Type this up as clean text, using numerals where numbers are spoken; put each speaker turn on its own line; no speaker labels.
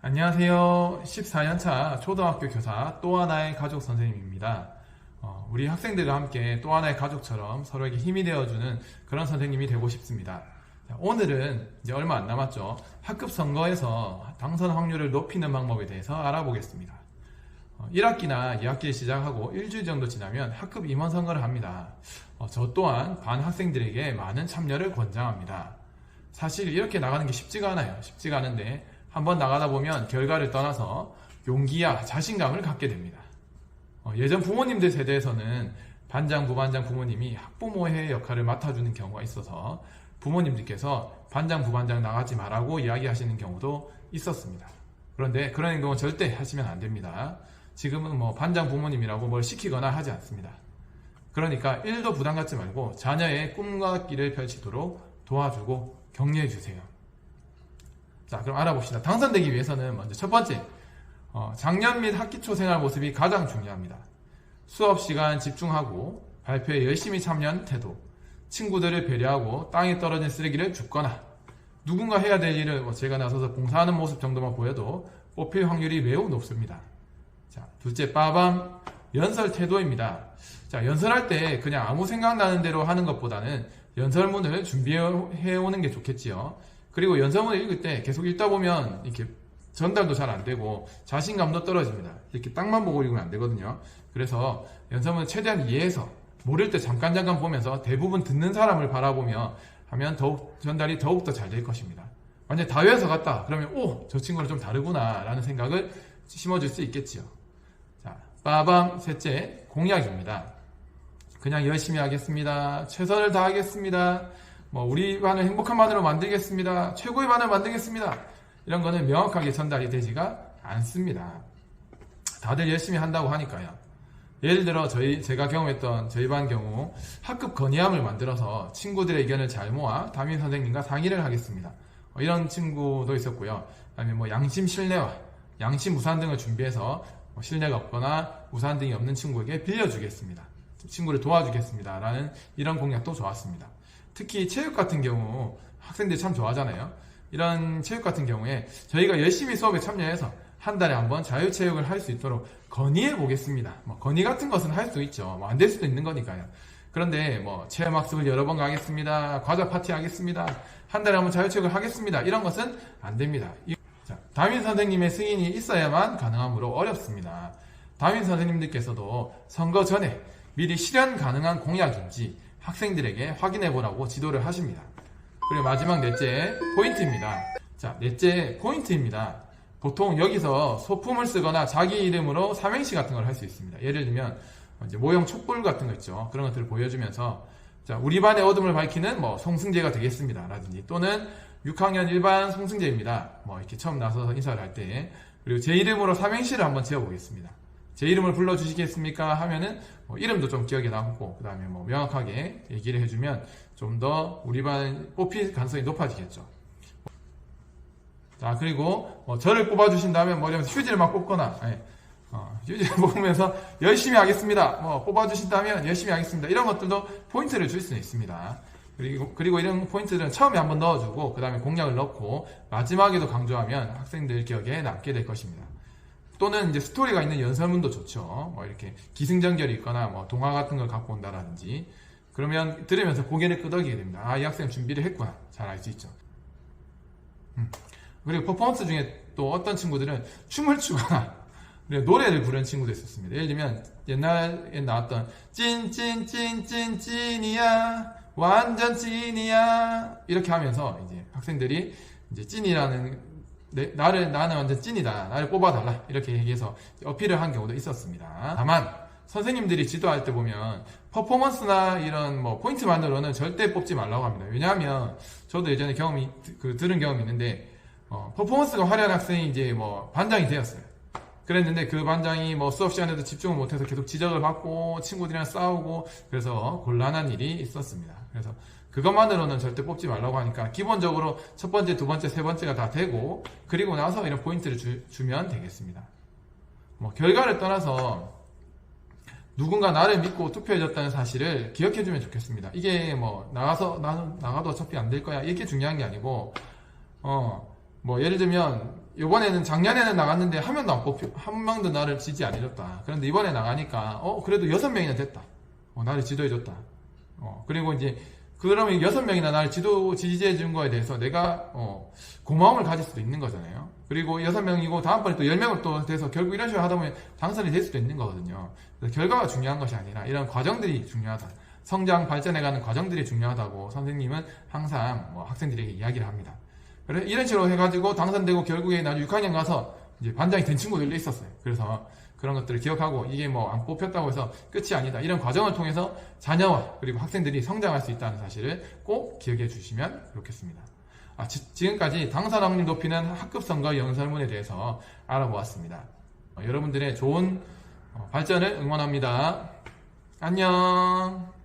안녕하세요. 14년차 초등학교 교사 또 하나의 가족 선생님입니다. 우리 학생들과 함께 또 하나의 가족처럼 서로에게 힘이 되어주는 그런 선생님이 되고 싶습니다. 오늘은 이제 얼마 안 남았죠. 학급 선거에서 당선 확률을 높이는 방법에 대해서 알아보겠습니다. 1학기나 2학기를 시작하고 일주일 정도 지나면 학급 임원 선거를 합니다. 저 또한 반 학생들에게 많은 참여를 권장합니다. 사실 이렇게 나가는 게 쉽지가 않아요. 쉽지가 않은데 한번 나가다 보면 결과를 떠나서 용기와 자신감을 갖게 됩니다. 예전 부모님들 세대에서는 반장, 부반장 부모님이 학부모의 역할을 맡아주는 경우가 있어서 부모님들께서 반장, 부반장 나가지 말라고 이야기하시는 경우도 있었습니다. 그런데 그런 행동은 절대 하시면 안 됩니다. 지금은 반장 부모님이라고 뭘 시키거나 하지 않습니다. 그러니까 1도 부담 갖지 말고 자녀의 꿈과 길을 펼치도록 도와주고 격려해 주세요. 자, 그럼 알아봅시다. 당선되기 위해서는 먼저 첫 번째, 작년 및 학기 초 생활 모습이 가장 중요합니다. 수업 시간 집중하고 발표에 열심히 참여한 태도, 친구들을 배려하고 땅에 떨어진 쓰레기를 줍거나 누군가 해야 될 일을 제가 나서서 봉사하는 모습 정도만 보여도 뽑힐 확률이 매우 높습니다. 자, 둘째, 빠밤, 연설 태도입니다. 자, 연설할 때 그냥 아무 생각나는 대로 하는 것보다는 연설문을 준비해 오는 게 좋겠지요. 그리고 연설문을 읽을 때 계속 읽다 보면 이렇게 전달도 잘 안 되고 자신감도 떨어집니다. 이렇게 땅만 보고 읽으면 안 되거든요. 그래서 연설문을 최대한 이해해서 모를 때 잠깐 보면서 대부분 듣는 사람을 바라보며 하면 전달이 더욱더 잘 될 것입니다. 만약에 다 외워서 갔다 그러면 저 친구는 좀 다르구나 라는 생각을 심어줄 수 있겠지요. 자, 빠밤, 셋째, 공약입니다. 그냥 열심히 하겠습니다. 최선을 다하겠습니다. 우리 반을 행복한 반으로 만들겠습니다. 최고의 반을 만들겠습니다. 이런 거는 명확하게 전달이 되지가 않습니다. 다들 열심히 한다고 하니까요. 예를 들어 제가 경험했던 저희 반 경우 학급 건의함을 만들어서 친구들의 의견을 잘 모아 담임 선생님과 상의를 하겠습니다. 이런 친구도 있었고요. 아니면 양심 실내화, 양심 우산 등을 준비해서 실내가 없거나 우산 등이 없는 친구에게 빌려주겠습니다. 친구를 도와주겠습니다. 라는 이런 공약도 좋았습니다. 특히 체육 같은 경우 학생들이 참 좋아하잖아요. 이런 체육 같은 경우에 저희가 열심히 수업에 참여해서 한 달에 한 번 자유체육을 할 수 있도록 건의해 보겠습니다. 건의 같은 것은 할 수 있죠. 안 될 수도 있는 거니까요. 그런데 체험학습을 여러 번 가겠습니다. 과자 파티 하겠습니다. 한 달에 한 번 자유체육을 하겠습니다. 이런 것은 안 됩니다. 자, 담임 선생님의 승인이 있어야만 가능하므로 어렵습니다. 담임 선생님들께서도 선거 전에 미리 실현 가능한 공약인지 학생들에게 확인해 보라고 지도를 하십니다. 그리고 마지막 넷째, 포인트입니다. 자, 넷째, 포인트입니다. 보통 여기서 소품을 쓰거나 자기 이름으로 삼행시 같은 걸 할 수 있습니다. 예를 들면 이제 모형 촛불 같은 거 있죠. 그런 것들을 보여주면서 자, 우리 반의 어둠을 밝히는 송승재가 되겠습니다. 라든지 또는 6학년 1반 송승재입니다. 이렇게 처음 나서서 인사를 할 때 그리고 제 이름으로 삼행시를 한번 지어보겠습니다. 제 이름을 불러주시겠습니까? 하면은 이름도 좀 기억에 남고 그 다음에 명확하게 얘기를 해주면 좀 더 우리 반 뽑힐 가능성이 높아지겠죠. 자, 그리고 저를 뽑아주신다면 이러면서 휴지를 막 뽑거나 휴지를 뽑으면서 열심히 하겠습니다. 뽑아주신다면 열심히 하겠습니다. 이런 것들도 포인트를 줄 수 있습니다. 그리고 이런 포인트들은 처음에 한번 넣어주고 그 다음에 공약을 넣고 마지막에도 강조하면 학생들 기억에 남게 될 것입니다. 또는 이제 스토리가 있는 연설문도 좋죠. 이렇게 기승전결이 있거나 동화 같은 걸 갖고 온다라든지 그러면 들으면서 고개를 끄덕이게 됩니다. 이 학생 준비를 했구나. 잘 알 수 있죠. 그리고 퍼포먼스 중에 또 어떤 친구들은 춤을 추거나 노래를 부르는 친구도 있었습니다. 예를 들면 옛날에 나왔던 찐이야 완전 찐이야 이렇게 하면서 이제 학생들이 이제 찐이라는 나는 완전 찐이다. 나를 뽑아달라. 이렇게 얘기해서 어필을 한 경우도 있었습니다. 다만 선생님들이 지도할 때 보면 퍼포먼스나 이런 포인트만으로는 절대 뽑지 말라고 합니다. 왜냐하면 저도 예전에 들은 경험이 있는데 퍼포먼스가 화려한 학생이 이제 반장이 되었어요. 그랬는데 그 반장이 수업 시간에도 집중을 못해서 계속 지적을 받고 친구들이랑 싸우고 그래서 곤란한 일이 있었습니다. 그래서 그것만으로는 절대 뽑지 말라고 하니까 기본적으로 첫 번째, 두 번째, 세 번째가 다 되고 그리고 나서 이런 포인트를 주면 되겠습니다. 결과를 떠나서 누군가 나를 믿고 투표해줬다는 사실을 기억해주면 좋겠습니다. 이게 나가도 어차피 안 될 거야 이게 중요한 게 아니고 예를 들면 이번에는 작년에는 나갔는데 한 명도 안 뽑혀, 한 명도 나를 지지 안 해줬다. 그런데 이번에 나가니까 그래도 6명이나 됐다. 나를 지도해줬다. 그리고 이제 그러면 6명이나 나를 지지해 준 거에 대해서 내가 고마움을 가질 수도 있는 거잖아요. 그리고 6명이고 다음번에 또 10명을 또 돼서 결국 이런 식으로 하다 보면 당선이 될 수도 있는 거거든요. 그래서 결과가 중요한 것이 아니라 이런 과정들이 중요하다. 성장 발전해가는 과정들이 중요하다고 선생님은 항상 학생들에게 이야기를 합니다. 그래 이런 식으로 해가지고 당선되고 결국에 나중에 6학년 가서 이제 반장이 된 친구들도 있었어요. 그래서 그런 것들을 기억하고 이게 안 뽑혔다고 해서 끝이 아니다. 이런 과정을 통해서 자녀와 그리고 학생들이 성장할 수 있다는 사실을 꼭 기억해 주시면 좋겠습니다. 지금까지 당선 확률 높이는 학급 선거 연설문에 대해서 알아보았습니다. 여러분들의 좋은 발전을 응원합니다. 안녕.